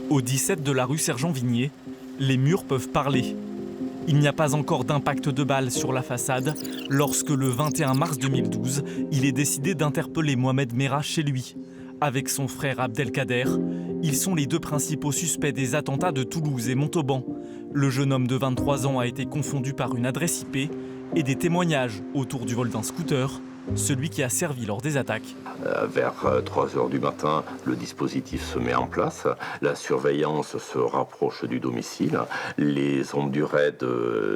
Au 17 de la rue Sergent-Vignier, les murs peuvent parler. Il n'y a pas encore d'impact de balles sur la façade lorsque le 21 mars 2012, il est décidé d'interpeller Mohamed Merah chez lui. Avec son frère Abdelkader, ils sont les deux principaux suspects des attentats de Toulouse et Montauban. Le jeune homme de 23 ans a été confondu par une adresse IP et des témoignages autour du vol d'un scooter, celui qui a servi lors des attaques. Vers 3 h du matin, le dispositif se met en place. La surveillance se rapproche du domicile. Les hommes du raid,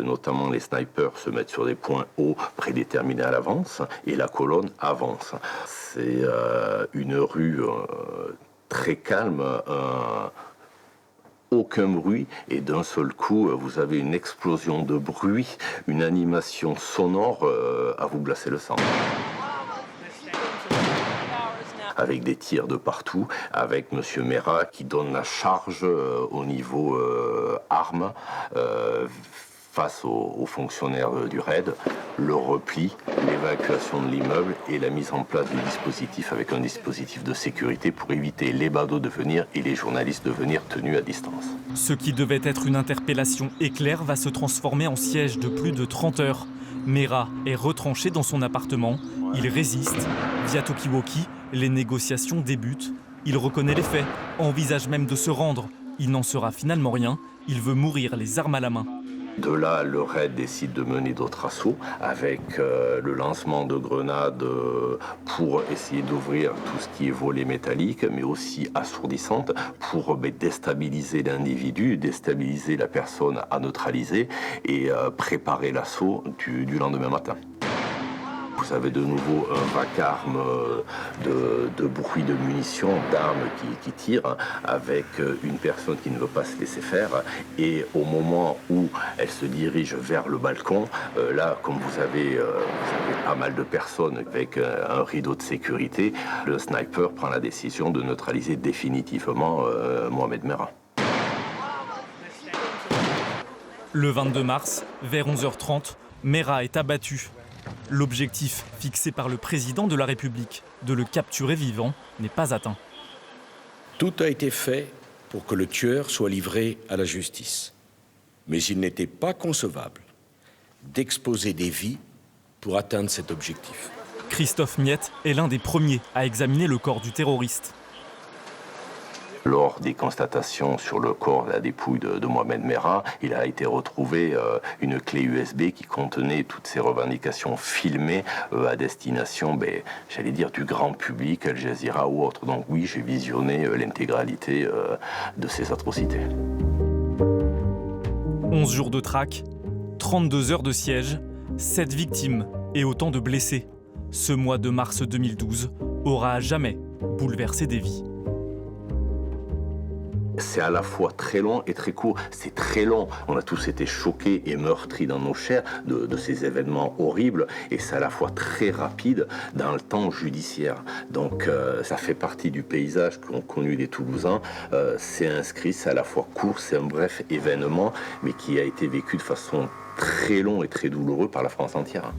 notamment les snipers, se mettent sur des points hauts prédéterminés à l'avance et la colonne avance. C'est une rue très calme, aucun bruit, et d'un seul coup, vous avez une explosion de bruit, une animation sonore à vous glacer le sang. Avec des tirs de partout, avec M. Merah qui donne la charge au niveau armes face aux fonctionnaires du raid, le repli, l'évacuation de l'immeuble et la mise en place du dispositif avec un dispositif de sécurité pour éviter les badauds de venir et les journalistes de venir tenus à distance. Ce qui devait être une interpellation éclair va se transformer en siège de plus de 30 heures. Merah est retranché dans son appartement, il résiste. Via talkie-walkie, les négociations débutent. Il reconnaît les faits, envisage même de se rendre. Il n'en sera finalement rien, il veut mourir les armes à la main. De là, le raid décide de mener d'autres assauts avec le lancement de grenades pour essayer d'ouvrir tout ce qui est volet métallique, mais aussi assourdissante pour déstabiliser l'individu, déstabiliser la personne à neutraliser et préparer l'assaut du lendemain matin. Vous avez de nouveau un vacarme de bruit de munitions, d'armes qui tirent, avec une personne qui ne veut pas se laisser faire. Et au moment où elle se dirige vers le balcon, là, comme vous avez pas mal de personnes avec un rideau de sécurité, le sniper prend la décision de neutraliser définitivement Mohamed Merah. Le 22 mars, vers 11h30, Merah est abattu. L'objectif fixé par le président de la République de le capturer vivant n'est pas atteint. Tout a été fait pour que le tueur soit livré à la justice. Mais il n'était pas concevable d'exposer des vies pour atteindre cet objectif. Christophe Miette est l'un des premiers à examiner le corps du terroriste. Lors des constatations sur le corps, la dépouille de Mohamed Merah, il a été retrouvé une clé USB qui contenait toutes ces revendications filmées à destination, j'allais dire, du grand public, Al Jazeera ou autre. Donc oui, j'ai visionné l'intégralité de ces atrocités. 11 jours de traque, 32 heures de siège, 7 victimes et autant de blessés. Ce mois de mars 2012 aura à jamais bouleversé des vies. C'est à la fois très long et très court. C'est très long. On a tous été choqués et meurtris dans nos chairs de ces événements horribles. Et c'est à la fois très rapide dans le temps judiciaire. Donc ça fait partie du paysage qu'ont connu les Toulousains. C'est inscrit, c'est à la fois court, c'est un bref événement, mais qui a été vécu de façon très longue et très douloureuse par la France entière.